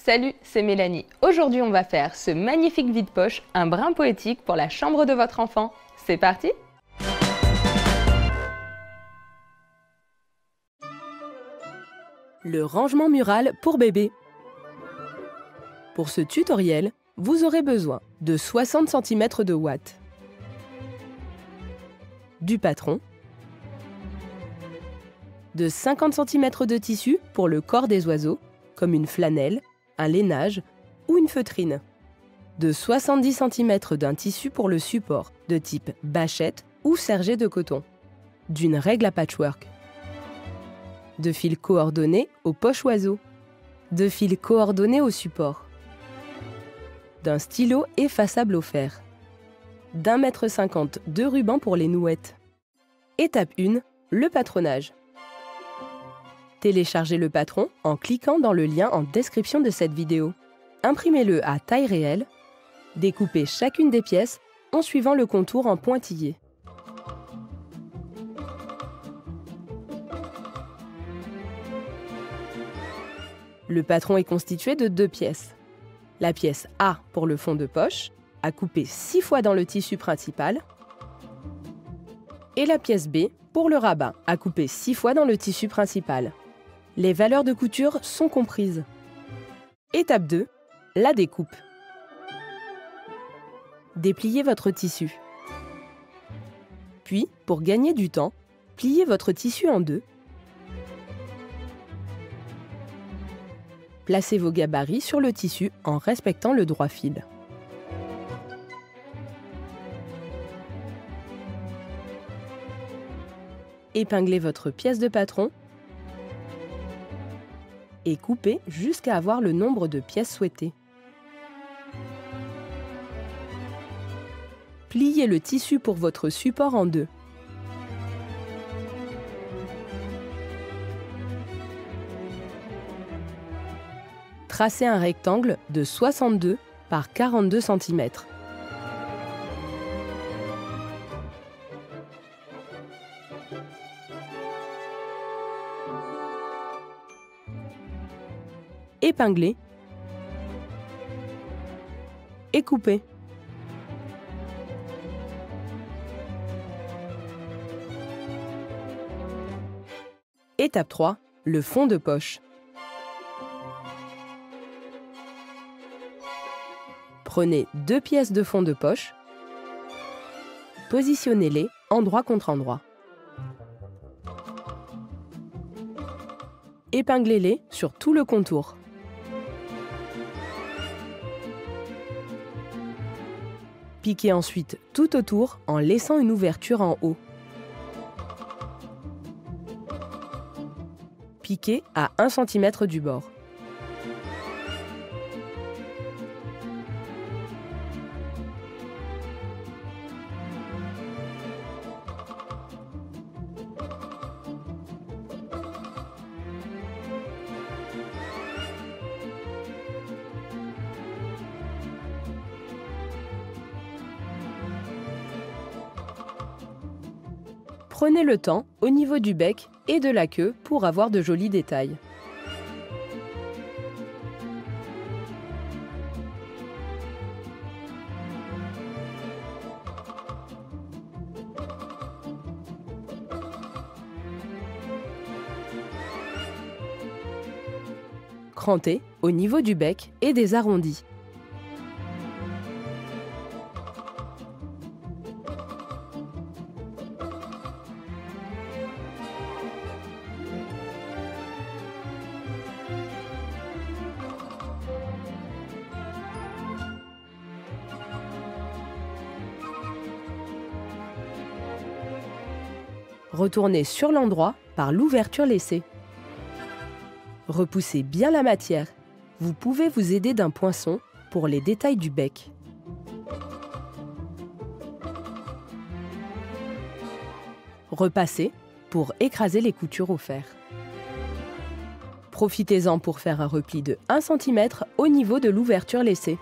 Salut, c'est Mélanie. Aujourd'hui, on va faire ce magnifique vide-poche, un brin poétique pour la chambre de votre enfant. C'est parti! Le rangement mural pour bébé. Pour ce tutoriel, vous aurez besoin de 60 cm de ouate, du patron, de 50 cm de tissu pour le corps des oiseaux, comme une flanelle, un lainage ou une feutrine, de 70 cm d'un tissu pour le support de type bâchette ou sergé de coton, d'une règle à patchwork, de fils coordonnés aux poches oiseaux, de fils coordonnés au support, d'un stylo effaçable au fer, d'1,50 m de ruban pour les nouettes. Étape 1, le patronnage. Téléchargez le patron en cliquant dans le lien en description de cette vidéo. Imprimez-le à taille réelle. Découpez chacune des pièces en suivant le contour en pointillé. Le patron est constitué de 2 pièces. La pièce A pour le fond de poche, à couper 6 fois dans le tissu principal, et la pièce B pour le rabat, à couper 6 fois dans le tissu principal. Les valeurs de couture sont comprises. Étape 2, la découpe. Dépliez votre tissu. Puis, pour gagner du temps, pliez votre tissu en deux. Placez vos gabarits sur le tissu en respectant le droit fil. Épinglez votre pièce de patron et coupez jusqu'à avoir le nombre de pièces souhaitées. Pliez le tissu pour votre support en deux. Tracez un rectangle de 62 par 42 cm. Épinglez et coupez. Étape 3, le fond de poche. Prenez 2 pièces de fond de poche, positionnez-les endroit contre endroit. Épinglez-les sur tout le contour. Piquez ensuite tout autour en laissant une ouverture en haut. Piquez à 1 cm du bord. Prenez le temps au niveau du bec et de la queue pour avoir de jolis détails. Crantez au niveau du bec et des arrondis. Retournez sur l'endroit par l'ouverture laissée. Repoussez bien la matière. Vous pouvez vous aider d'un poinçon pour les détails du bec. Repassez pour écraser les coutures au fer. Profitez-en pour faire un repli de 1 cm au niveau de l'ouverture laissée.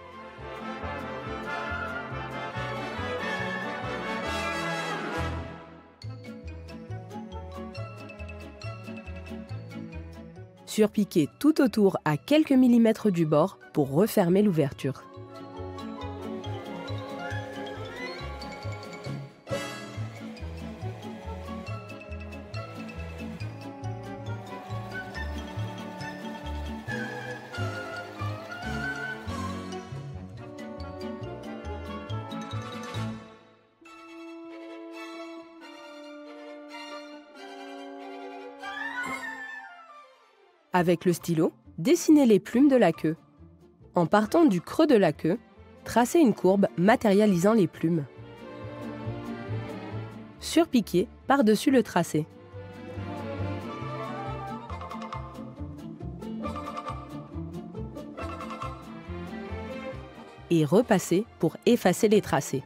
Surpiquez tout autour à quelques millimètres du bord pour refermer l'ouverture. Avec le stylo, dessinez les plumes de la queue. En partant du creux de la queue, tracez une courbe matérialisant les plumes. Surpiquez par-dessus le tracé. Et repassez pour effacer les tracés.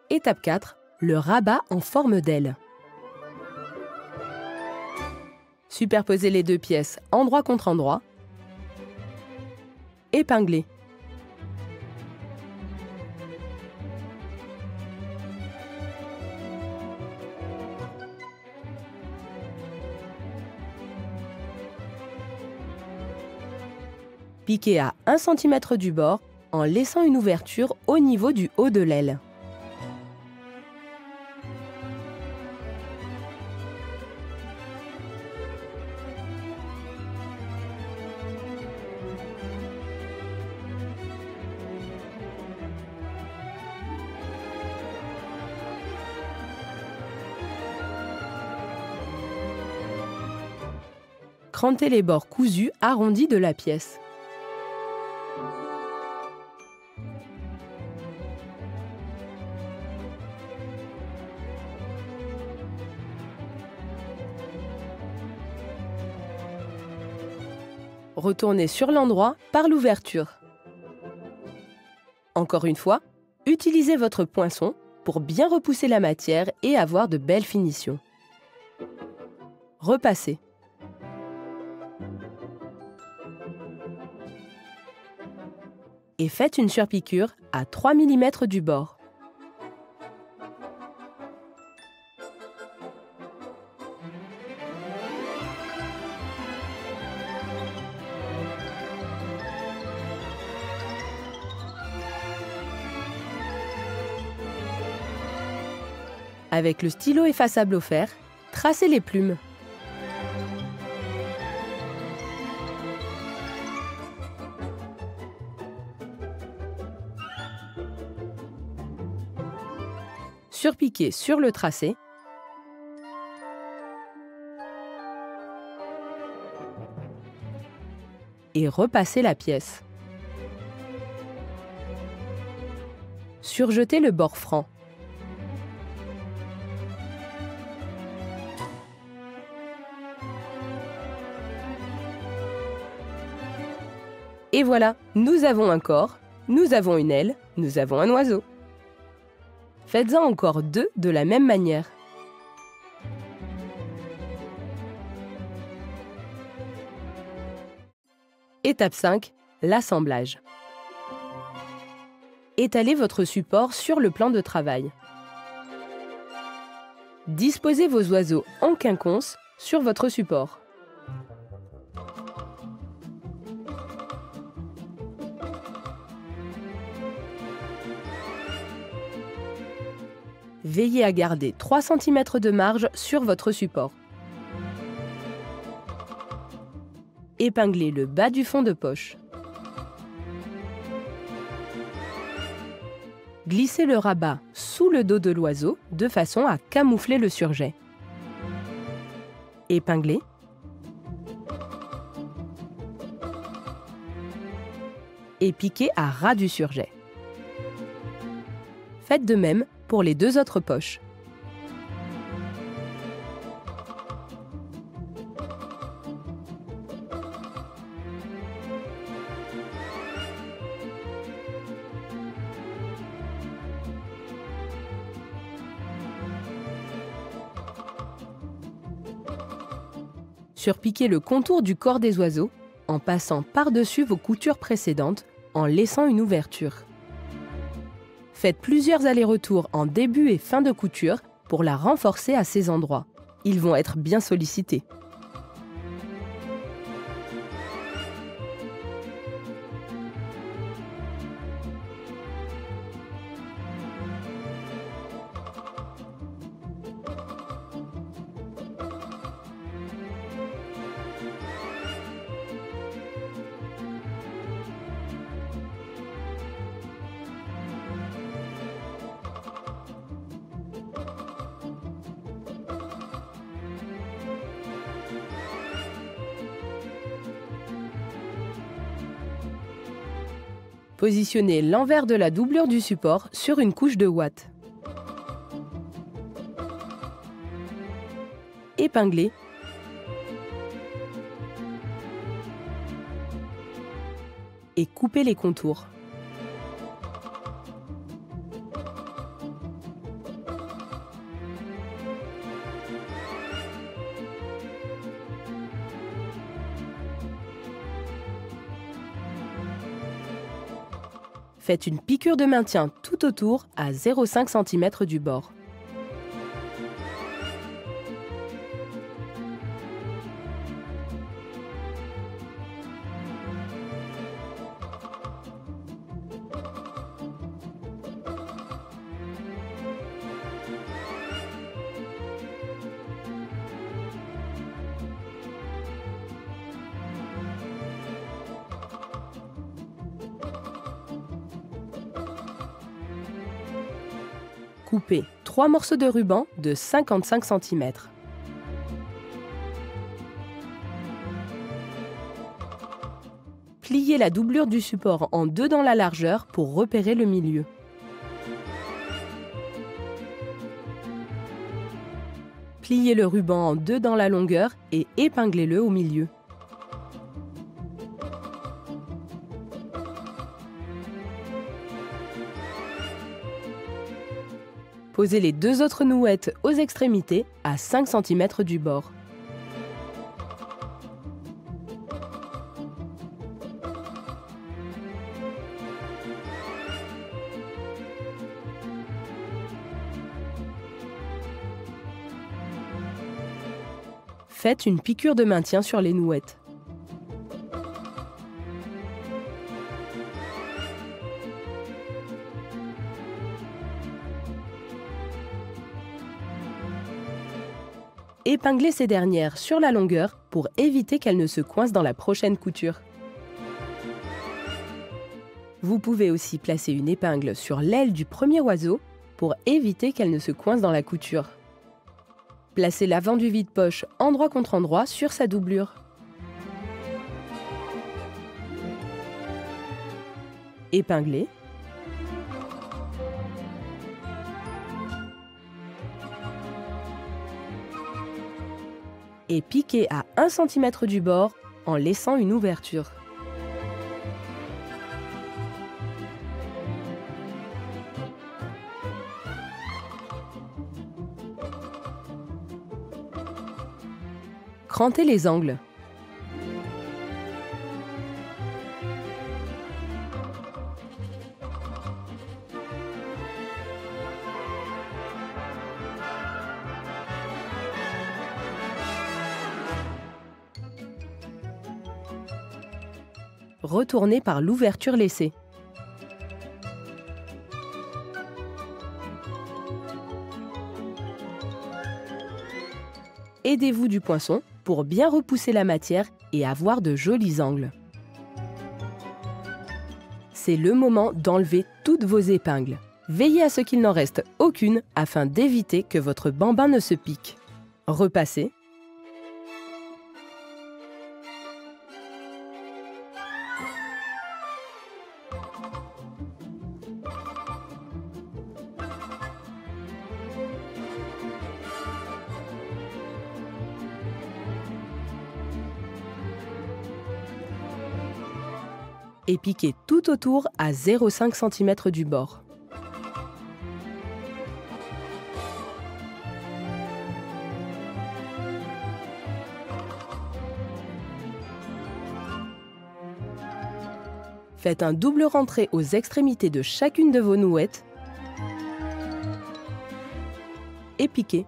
Étape 4. Le rabat en forme d'aile. Superposez les deux pièces endroit contre endroit. Épinglez. Piquez à 1 cm du bord en laissant une ouverture au niveau du haut de l'aile. Crantez les bords cousus arrondis de la pièce. Retournez sur l'endroit par l'ouverture. Encore une fois, utilisez votre poinçon pour bien repousser la matière et avoir de belles finitions. Repassez. Et faites une surpiqûre à 3 mm du bord. Avec le stylo effaçable offert, tracez les plumes. Surpiquez sur le tracé. Et repassez la pièce. Surjetez le bord franc. Et voilà, nous avons un corps, nous avons une aile, nous avons un oiseau. Faites-en encore 2 de la même manière. Étape 5, l'assemblage. Étalez votre support sur le plan de travail. Disposez vos oiseaux en quinconce sur votre support. Veillez à garder 3 cm de marge sur votre support. Épinglez le bas du fond de poche. Glissez le rabat sous le dos de l'oiseau de façon à camoufler le surjet. Épinglez. Et piquez à ras du surjet. Faites de même pour les 2 autres poches. Surpiquez le contour du corps des oiseaux en passant par-dessus vos coutures précédentes en laissant une ouverture. Faites plusieurs allers-retours en début et fin de couture pour la renforcer à ces endroits. ils vont être bien sollicités. Positionnez l'envers de la doublure du support sur une couche de ouate. Épinglez. Et coupez les contours. Faites une piqûre de maintien tout autour à 0,5 cm du bord. Coupez 3 morceaux de ruban de 55 cm. Pliez la doublure du support en deux dans la largeur pour repérer le milieu. Pliez le ruban en deux dans la longueur et épinglez-le au milieu. Posez les deux autres nouettes aux extrémités à 5 cm du bord. Faites une piqûre de maintien sur les nouettes. Épinglez ces dernières sur la longueur pour éviter qu'elles ne se coincent dans la prochaine couture. Vous pouvez aussi placer une épingle sur l'aile du premier oiseau pour éviter qu'elle ne se coince dans la couture. Placez l'avant du vide-poche endroit contre endroit sur sa doublure. Épinglez. Et piquez à 1 cm du bord en laissant une ouverture. Crantez les angles. Retournez par l'ouverture laissée. Aidez-vous du poinçon pour bien repousser la matière et avoir de jolis angles. C'est le moment d'enlever toutes vos épingles. Veillez à ce qu'il n'en reste aucune afin d'éviter que votre bambin ne se pique. Repassez. Et piquez tout autour à 0,5 cm du bord. Faites un double rentré aux extrémités de chacune de vos nouettes et piquez.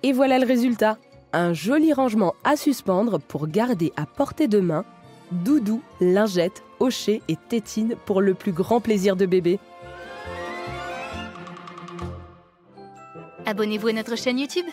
Et voilà le résultat. Un joli rangement à suspendre pour garder à portée de main doudou, lingettes, hochets et tétines pour le plus grand plaisir de bébé. Abonnez-vous à notre chaîne YouTube.